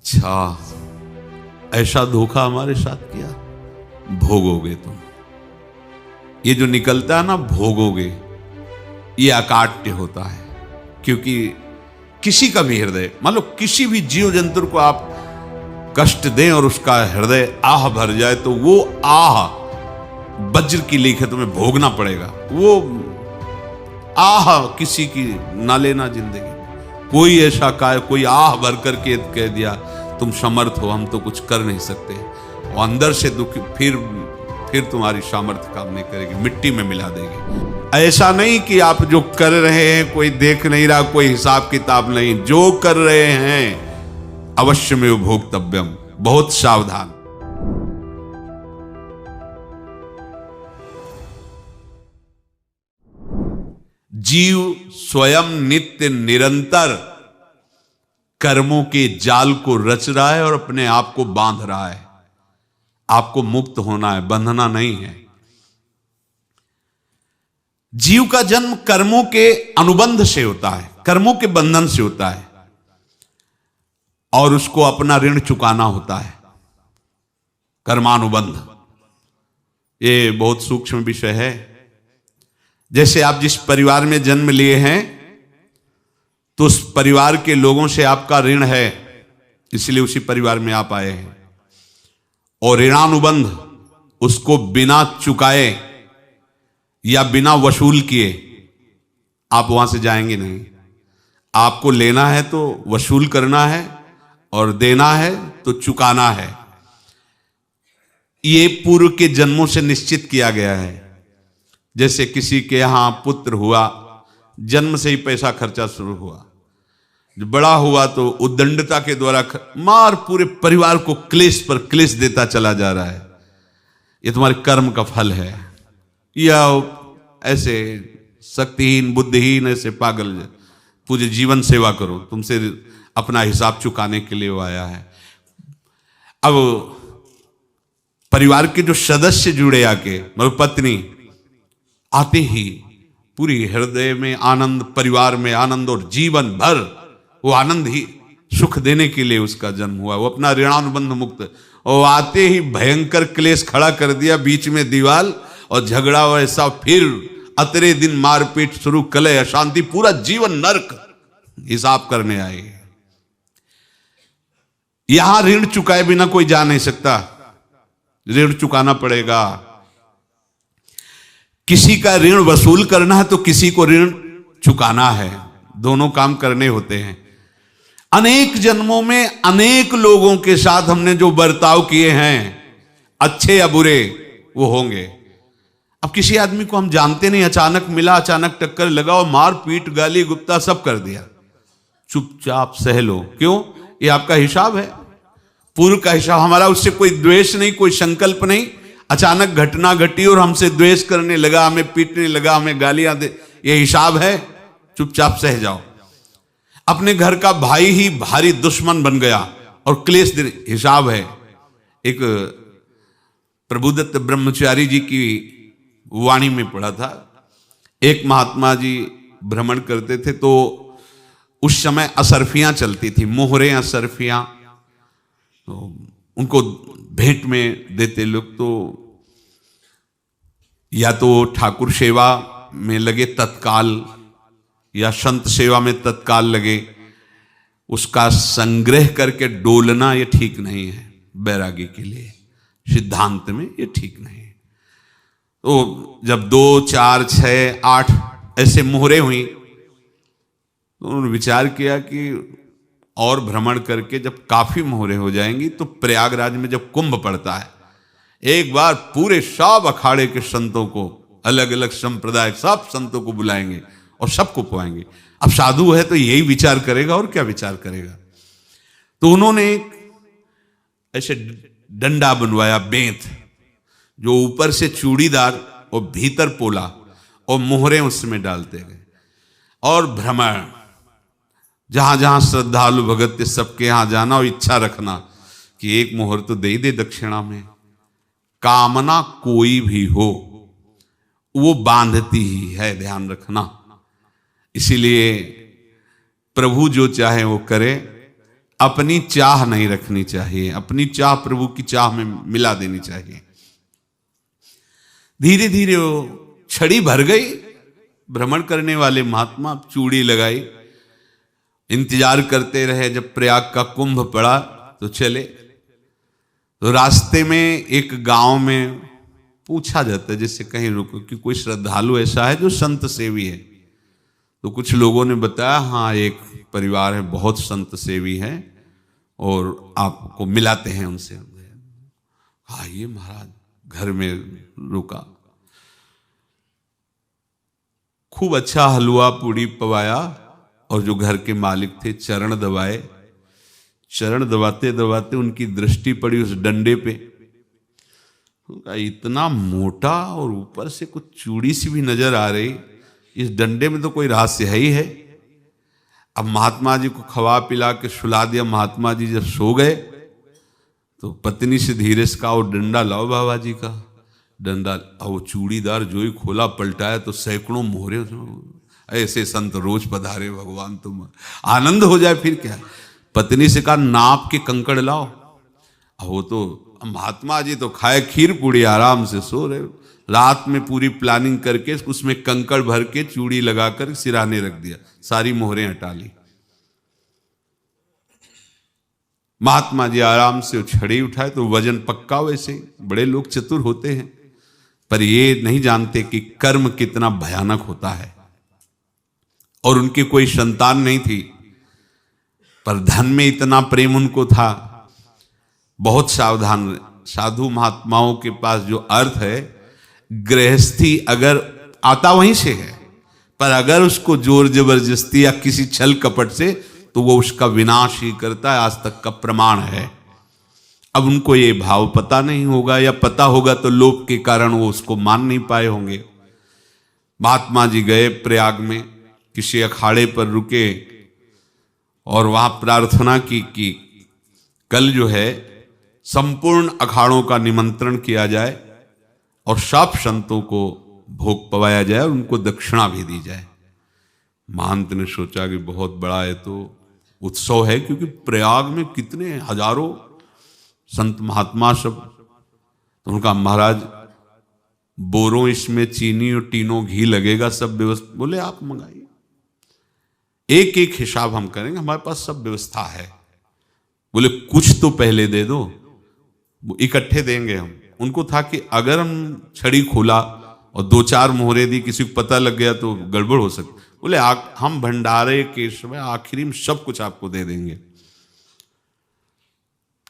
अच्छा, ऐसा धोखा हमारे साथ किया, भोगोगे तुम। ये जो निकलता है ना भोगोगे, ये अकाट्य होता है। क्योंकि किसी का भी हृदय, मान लो किसी भी जीव जंतु को आप कष्ट दें और उसका हृदय आह भर जाए, तो वो आह वज्र की लीक है, तुम्हें भोगना पड़ेगा। वो आह किसी की ना लेना जिंदगी। कोई ऐसा कोई आह भर करके कह दिया तुम समर्थ हो, हम तो कुछ कर नहीं सकते, और अंदर से दुखी, फिर तुम्हारी सामर्थ्य काम नहीं करेगी, मिट्टी में मिला देगी। ऐसा नहीं कि आप जो कर रहे हैं कोई देख नहीं रहा, कोई हिसाब किताब नहीं, जो कर रहे हैं अवश्य में भोक्तव्यम, बहुत सावधान। जीव स्वयं नित्य निरंतर कर्मों के जाल को रच रहा है और अपने आप को बांध रहा है। आपको मुक्त होना है, बंधना नहीं है। जीव का जन्म कर्मों के अनुबंध से होता है, कर्मों के बंधन से होता है, और उसको अपना ऋण चुकाना होता है। कर्मानुबंध ये बहुत सूक्ष्म विषय है। जैसे आप जिस परिवार में जन्म लिए हैं, तो उस परिवार के लोगों से आपका ऋण है, इसलिए उसी परिवार में आप आए हैं। और ऋणानुबंध उसको बिना चुकाए या बिना वसूल किए आप वहां से जाएंगे नहीं। आपको लेना है तो वसूल करना है, और देना है तो चुकाना है। ये पूर्व के जन्मों से निश्चित किया गया है। जैसे किसी के यहां पुत्र हुआ, जन्म से ही पैसा खर्चा शुरू हुआ, जो बड़ा हुआ तो उद्दंडता के द्वारा मार पूरे परिवार को क्लेश पर क्लेश देता चला जा रहा है। ये तुम्हारे कर्म का फल है। या ऐसे शक्तिहीन बुद्धिहीन ऐसे पागल पूरे जीवन सेवा करो, तुमसे अपना हिसाब चुकाने के लिए वो आया है। अब परिवार के जो सदस्य जुड़े आके, मतलब पत्नी आते ही पूरी हृदय में आनंद, परिवार में आनंद, और जीवन भर वो आनंद ही सुख देने के लिए उसका जन्म हुआ। वो अपना ऋणानुबंध मुक्त, और आते ही भयंकर क्लेश खड़ा कर दिया, बीच में दीवाल और झगड़ा वैसा, फिर अतरे दिन मारपीट शुरू, कलह अशांति, पूरा जीवन नरक हिसाब करने आए। यहां ऋण चुकाए बिना कोई जा नहीं सकता, ऋण चुकाना पड़ेगा। किसी का ऋण वसूल करना है तो किसी को ऋण चुकाना है, दोनों काम करने होते हैं। अनेक जन्मों में अनेक लोगों के साथ हमने जो बर्ताव किए हैं, अच्छे या बुरे, वो होंगे। अब किसी आदमी को हम जानते नहीं, अचानक मिला, अचानक टक्कर लगा और मार पीट गाली गुप्ता सब कर दिया, चुपचाप सह लो। क्यों? ये आपका हिसाब है, पूर्व का हिसाब। हमारा उससे कोई द्वेष नहीं, कोई संकल्प नहीं। अचानक घटना घटी और हमसे द्वेष करने लगा, हमें पीटने लगा, हमें गालियां दे, ये हिसाब है, चुपचाप सह जाओ। अपने घर का भाई ही भारी दुश्मन बन गया और क्लेश दे, हिसाब है। एक प्रभुदत्त ब्रह्मचारी जी की वाणी में पढ़ा था, एक महात्मा जी भ्रमण करते थे, तो उस समय असरफियां चलती थी, मोहरे असरफियां, तो उनको भेंट में देते लोग। तो या तो ठाकुर सेवा में लगे तत्काल, या संत सेवा में तत्काल लगे, उसका संग्रह करके डोलना ये ठीक नहीं है बैरागी के लिए, सिद्धांत में ये ठीक नहीं है। तो जब 2, 4, 6, 8 ऐसे मोहरे हुई, तो उन्होंने विचार किया कि और भ्रमण करके जब काफी मोहरे हो जाएंगी तो प्रयागराज में जब कुंभ पड़ता है, एक बार पूरे सब अखाड़े के संतों को, अलग अलग संप्रदाय सब संतों को बुलाएंगे और सबको पुआएंगे। अब साधु है तो यही विचार करेगा, और क्या विचार करेगा। तो उन्होंने एक ऐसे डंडा बनवाया, बेंत, जो ऊपर से चूड़ीदार और भीतर पोला, और मोहरे उसमें डालते गए। और भ्रमण, जहां जहां श्रद्धालु भगत थे सबके यहां जाना, और इच्छा रखना कि एक मोहर तो दे ही दे दक्षिणा में। कामना कोई भी हो वो बांधती ही है, ध्यान रखना। इसीलिए प्रभु जो चाहे वो करे, अपनी चाह नहीं रखनी चाहिए, अपनी चाह प्रभु की चाह में मिला देनी चाहिए। धीरे धीरे वो छड़ी भर गई। भ्रमण करने वाले महात्मा चूड़ी लगाई, इंतजार करते रहे। जब प्रयाग का कुंभ पड़ा तो चले। तो रास्ते में एक गांव में पूछा जाता है, जैसे कहीं रुको कि कोई श्रद्धालु ऐसा है जो संत सेवी है। तो कुछ लोगों ने बताया, हाँ एक परिवार है बहुत संत सेवी है और आपको मिलाते हैं उनसे। हाँ ये महाराज घर में रुका, खूब अच्छा हलवा पूड़ी पवाया और जो घर के मालिक थे चरण दबाए। चरण दबाते दबाते उनकी दृष्टि पड़ी उस डंडे पे। इतना मोटा और ऊपर से कुछ चूड़ी सी भी नजर आ रही, इस डंडे में तो कोई रहस्य है ही है। अब महात्मा जी को खवा पिला के सुला दिया। महात्मा जी जब सो गए तो पत्नी से धीरे से कहा, वो डंडा लाओ बाबा जी का। डंडा, वो चूड़ीदार जो ही खोला पलटाया तो सैकड़ों मोहरे। ऐसे संत रोज पधारे भगवान, तुम आनंद हो जाए फिर क्या। पत्नी से कहा, नाप के कंकड़ लाओ। अब वो तो महात्मा जी तो खाए खीर पूड़ी, आराम से सो रहे। रात में पूरी प्लानिंग करके उसमें कंकड़ भर के चूड़ी लगाकर सिराने रख दिया, सारी मोहरें हटा ली। महात्मा जी आराम से छड़ी उठाए तो वजन पक्का। वैसे बड़े लोग चतुर होते हैं, पर ये नहीं जानते कि कर्म कितना भयानक होता है। और उनकी कोई संतान नहीं थी, पर धन में इतना प्रेम उनको था। बहुत सावधान। साधु महात्माओं के पास जो अर्थ है, गृहस्थी अगर आता वहीं से है, पर अगर उसको जोर जबरदस्ती या किसी छल कपट से, तो वो उसका विनाश ही करता है। आज तक का प्रमाण है। अब उनको ये भाव पता नहीं होगा, या पता होगा तो लोभ के कारण वो उसको मान नहीं पाए होंगे। महात्मा जी गए प्रयाग में, किसी अखाड़े पर रुके और वहां प्रार्थना की कि कल जो है संपूर्ण अखाड़ों का निमंत्रण किया जाए और सब संतों को भोग पवाया जाए और उनको दक्षिणा भी दी जाए। महंत ने सोचा कि बहुत बड़ा है तो उत्सव है, क्योंकि प्रयाग में कितने हजारों संत महात्मा सब। तो उनका महाराज बोरों इसमें चीनी और टीनों घी लगेगा, सब व्यवस्था। बोले आप मंगाइए, एक एक हिसाब हम करेंगे, हमारे पास सब व्यवस्था है। बोले कुछ तो पहले दे दो, वो इकट्ठे देंगे हम। उनको था कि अगर हम छड़ी खोला और दो चार मोहरे दी, किसी को पता लग गया तो गड़बड़ हो सकती। बोले हम भंडारे के समय आखिरी में सब कुछ आपको दे देंगे।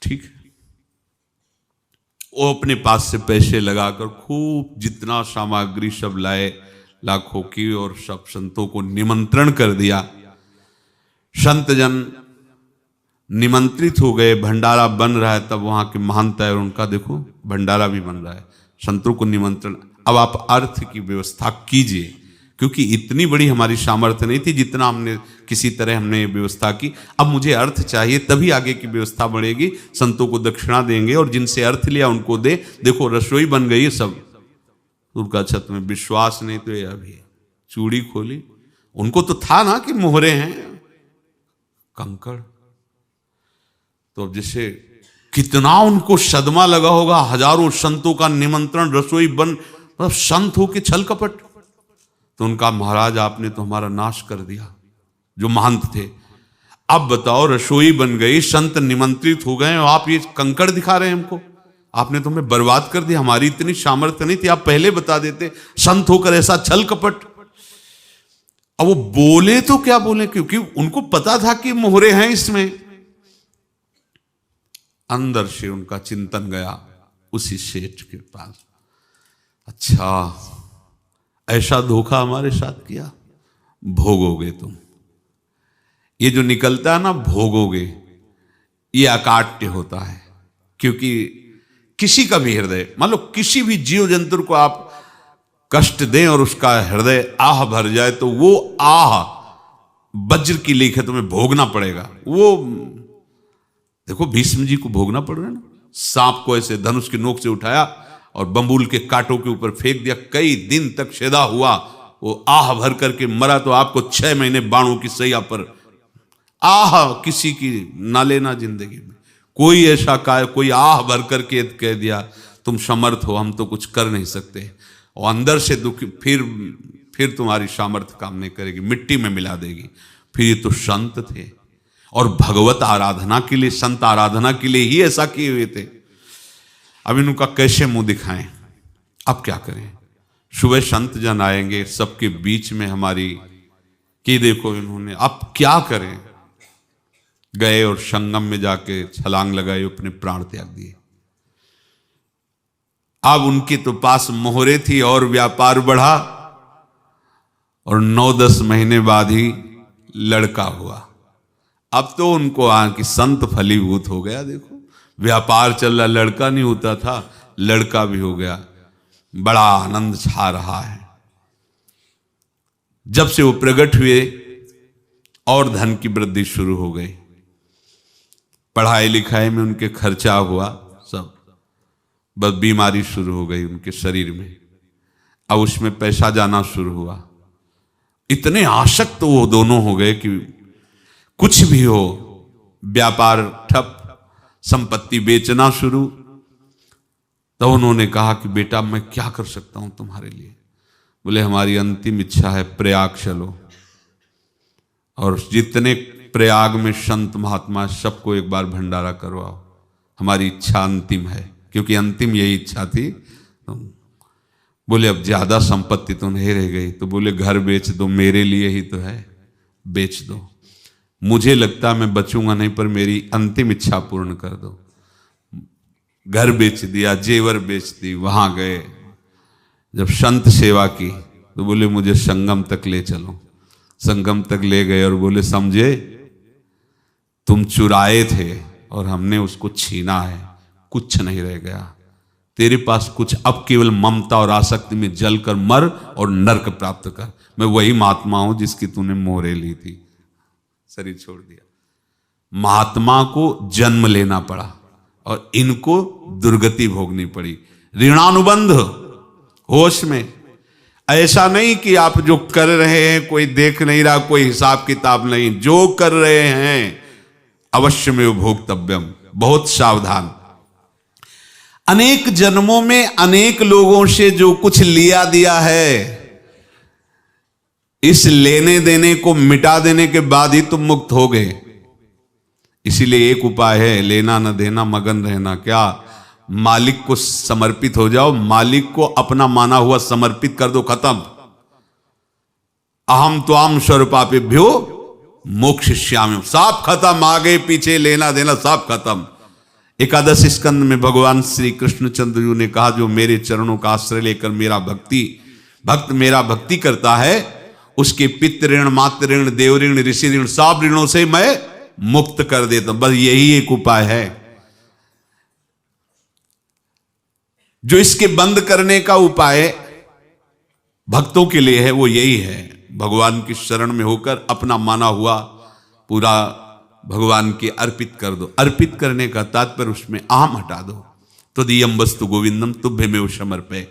ठीक है। वो अपने पास से पैसे लगाकर खूब जितना सामग्री सब लाए, लाखों की, और सब संतों को निमंत्रण कर दिया। संत जन निमंत्रित हो गए। भंडारा बन रहा है, तब वहां के महंत है और उनका देखो भंडारा भी बन रहा है, संतों को निमंत्रण। अब आप अर्थ की व्यवस्था कीजिए, क्योंकि इतनी बड़ी हमारी सामर्थ्य नहीं थी जितना हमने किसी तरह हमने व्यवस्था की। अब मुझे अर्थ चाहिए, तभी आगे की व्यवस्था बढ़ेगी। संतों को दक्षिणा देंगे और जिनसे अर्थ लिया उनको दे। देखो रसोई बन गई है सब। उनका छत में विश्वास नहीं तो ये अभी चूड़ी खोली। उनको तो था ना कि मोहरे हैं, कंकड़। तो अब जैसे कितना उनको सदमा लगा होगा। हजारों संतों का निमंत्रण, रसोई बन, मतलब संत हो के छल कपट। तो उनका महाराज आपने तो हमारा नाश कर दिया, जो महंत थे। अब बताओ रसोई बन गई, संत निमंत्रित हो गए और आप ये कंकड़ दिखा रहे हैं हमको। आपने तो हमें बर्बाद कर दिया। हमारी इतनी सामर्थ्य नहीं थी, आप पहले बता देते। संत होकर ऐसा छल कपट। अब वो बोले तो क्या बोले, क्योंकि उनको पता था कि मोहरे हैं इसमें। अंदर से उनका चिंतन गया उसी सेठ के पास, अच्छा ऐसा धोखा हमारे साथ किया, भोगोगे तुम। ये जो निकलता है ना भोगोगे, ये अकाट्य होता है। क्योंकि किसी का भी हृदय, मान लो किसी भी जीव जंतु को आप कष्ट दें और उसका हृदय आह भर जाए, तो वो आह वज्र की लेख है, तुम्हें भोगना पड़ेगा। वो देखो भीष्म जी को भोगना पड़ रहा है ना। सांप को ऐसे धनुष की नोक से उठाया और बंबूल के कांटों के ऊपर फेंक दिया, कई दिन तक शेदा हुआ, वो आह भर करके मरा। तो आपको 6 महीने बाणों की सैया पर आह किसी की ना लेना जिंदगी में। कोई ऐसा कोई आह भर करके कह दिया तुम समर्थ हो, हम तो कुछ कर नहीं सकते, और अंदर से दुखी, फिर तुम्हारी सामर्थ्य काम नहीं करेगी, मिट्टी में मिला देगी। फिर ये तो संत थे और भगवत आराधना के लिए, संत आराधना के लिए ही ऐसा किए हुए थे। अब इनका कैसे मुंह दिखाएं, अब क्या करें। सुबह संत जन आएंगे, सबके बीच में हमारी कि देखो इन्होंने, अब क्या करें। गए और संगम में जाके छलांग लगाई, अपने प्राण त्याग दिए। अब उनके तो पास मोहरे थी और व्यापार बढ़ा, और 9-10 महीने बाद ही लड़का हुआ। अब तो उनको कि संत फलीभूत हो गया। देखो व्यापार चल रहा, लड़का नहीं होता था, लड़का भी हो गया, बड़ा आनंद छा रहा है। जब से वो प्रकट हुए और धन की वृद्धि शुरू हो गई, पढ़ाई लिखाई में उनके खर्चा हुआ सब, बस बीमारी शुरू हो गई उनके शरीर में। अब उसमें पैसा जाना शुरू हुआ। इतने आसक्त तो वो दोनों हो गए कि कुछ भी हो, व्यापार ठप, संपत्ति बेचना शुरू। तो उन्होंने कहा कि बेटा मैं क्या कर सकता हूं तुम्हारे लिए। बोले हमारी अंतिम इच्छा है प्रयाग चलो, और जितने प्रयाग में संत महात्मा सबको एक बार भंडारा करवाओ, हमारी इच्छा अंतिम है। क्योंकि अंतिम यही इच्छा थी। बोले अब ज्यादा संपत्ति तो नहीं रह गई, तो बोले घर बेच दो, मेरे लिए ही तो है, बेच दो। मुझे लगता मैं बचूंगा नहीं, पर मेरी अंतिम इच्छा पूर्ण कर दो। घर बेच दिया, जेवर बेच दी। वहां गए, जब संत सेवा की तो बोले मुझे संगम तक ले चलो। संगम तक ले गए और बोले समझे तुम चुराए थे और हमने उसको छीना है, कुछ नहीं रह गया तेरे पास कुछ, अब केवल ममता और आसक्ति में जलकर मर और नरक प्राप्त कर। मैं वही महात्मा हूं जिसकी तूने मोहरे ली थी, शरीर छोड़ दिया। महात्मा को जन्म लेना पड़ा और इनको दुर्गति भोगनी पड़ी। ऋणानुबंध, होश में। ऐसा नहीं कि आप जो कर रहे हैं कोई देख नहीं रहा, कोई हिसाब किताब नहीं, जो कर रहे हैं अवश्य में भोक्तव्यम। बहुत सावधान। अनेक जन्मों में अनेक लोगों से जो कुछ लिया दिया है, इस लेने देने को मिटा देने के बाद ही तुम मुक्त हो गए। इसीलिए एक उपाय है, लेना न देना मगन रहना। क्या? मालिक को समर्पित हो जाओ, मालिक को अपना माना हुआ समर्पित कर दो, खत्म। अहम त्वाम स्वरूपापेभ्यो मोक्षयिष्यामि, सब खत्म। आगे पीछे लेना देना सब खत्म। एकादश स्कंद में भगवान श्री कृष्णचंद्र जी ने कहा जो मेरे चरणों का आश्रय लेकर भक्त मेरा भक्ति करता है, उसके पितृ ऋण, मातृ ऋण, देव ऋण, ऋषि ऋण, सब ऋणों से मैं मुक्त कर देता हूं। बस यही एक उपाय है जो इसके बंद करने का उपाय भक्तों के लिए है। वो यही है, भगवान की शरण में होकर अपना माना हुआ पूरा भगवान के अर्पित कर दो। अर्पित करने का तात्पर्य उसमें अहम हटा दो। तो दियम वस्तु गोविंदम तुभ्यमेव समर्पये।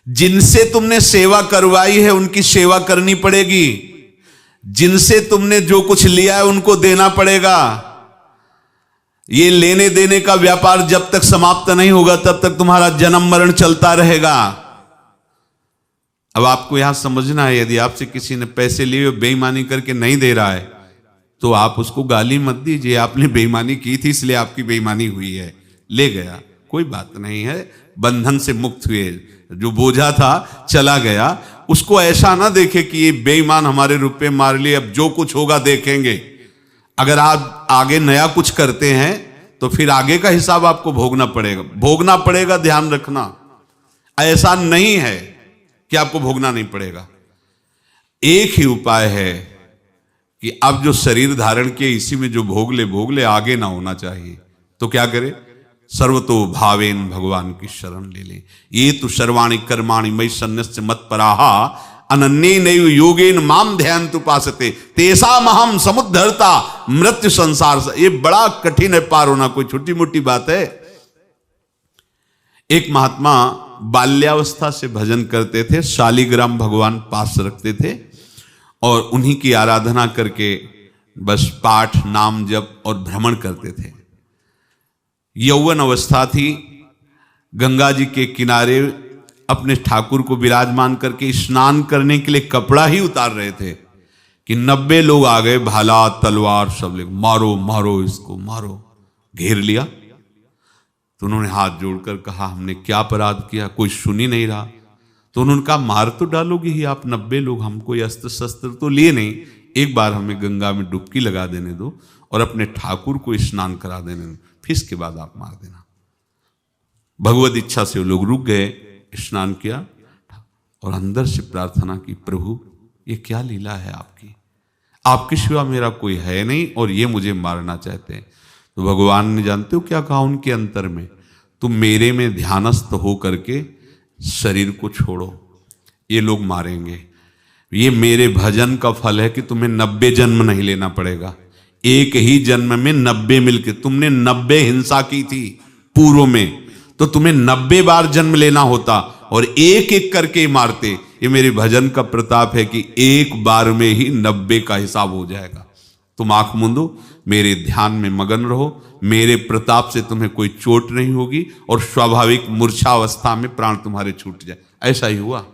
जिनसे तुमने सेवा करवाई है उनकी सेवा करनी पड़ेगी। जिनसे तुमने जो कुछ लिया है उनको देना पड़ेगा। ये लेने देने का व्यापार जब तक समाप्त नहीं होगा तब तक तुम्हारा जन्म मरण चलता रहेगा। अब आपको यहां समझना है, यदि आपसे किसी ने पैसे लिए बेईमानी करके नहीं दे रहा है तो आप उसको गाली मत दीजिए, आपने बेईमानी की थी इसलिए आपकी बेईमानी हुई है, ले गया, कोई बात नहीं है, बंधन से मुक्त हुए, जो बोझा था चला गया। उसको ऐसा ना देखे कि ये बेईमान हमारे रुपए मार लिए, अब जो कुछ होगा देखेंगे। अगर आप आगे नया कुछ करते हैं तो फिर आगे का हिसाब आपको भोगना पड़ेगा, ध्यान रखना। ऐसा नहीं है कि आपको भोगना नहीं पड़ेगा। एक ही उपाय है कि अब जो शरीर धारण किए इसी में जो भोग ले, आगे ना होना चाहिए। तो क्या करे? सर्वतो भावेन भगवान की शरण ले ले। ये तो सर्वाणि कर्माणि मयि सन्न्यस्य मत्पराहा अनन्येनैव योगेन माम ध्यायन्तु उपासते तेषामहं समुद्धर्ता मृत्यु संसार से। ये बड़ा कठिन है पार होना, कोई छोटी मोटी बात है। एक महात्मा बाल्यावस्था से भजन करते थे, शालिग्राम भगवान पास रखते थे और उन्हीं की आराधना करके बस पाठ नाम जप और भ्रमण करते थे। यौवन अवस्था थी, गंगा जी के किनारे अपने ठाकुर को विराजमान करके स्नान करने के लिए कपड़ा ही उतार रहे थे कि 90 लोग आ गए, भाला तलवार सब ले, मारो मारो इसको मारो, घेर लिया। तो उन्होंने हाथ जोड़कर कहा हमने क्या अपराध किया, कोई सुन ही नहीं रहा। तो उन्होंने कहा मार तो डालोगे ही आप 90 लोग, हम कोई अस्त्र शस्त्र तो लिए नहीं, एक बार हमें गंगा में डुबकी लगा देने दो और अपने ठाकुर को स्नान करा देने दो, फिर इसके बाद आप मार देना। भगवत इच्छा से वो लोग रुक गए, स्नान किया और अंदर से प्रार्थना की, प्रभु ये क्या लीला है आपकी, आपके सिवा मेरा कोई है नहीं और ये मुझे मारना चाहते हैं। तो भगवान ने जानते हो क्या कहा उनके अंतर में, तुम मेरे में ध्यानस्थ हो करके शरीर को छोड़ो, ये लोग मारेंगे, ये मेरे भजन का फल है कि तुम्हें 90 जन्म नहीं लेना पड़ेगा, एक ही जन्म में 90 मिलके, तुमने 90 हिंसा की थी पूर्व में, तो तुम्हें 90 बार जन्म लेना होता और एक एक करके मारते। ये मेरे भजन का प्रताप है कि एक बार में ही 90 का हिसाब हो जाएगा। तुम आंख मूंदो, मेरे ध्यान में मगन रहो, मेरे प्रताप से तुम्हें कोई चोट नहीं होगी और स्वाभाविक मूर्छावस्था में प्राण तुम्हारे छूट जाए। ऐसा ही हुआ।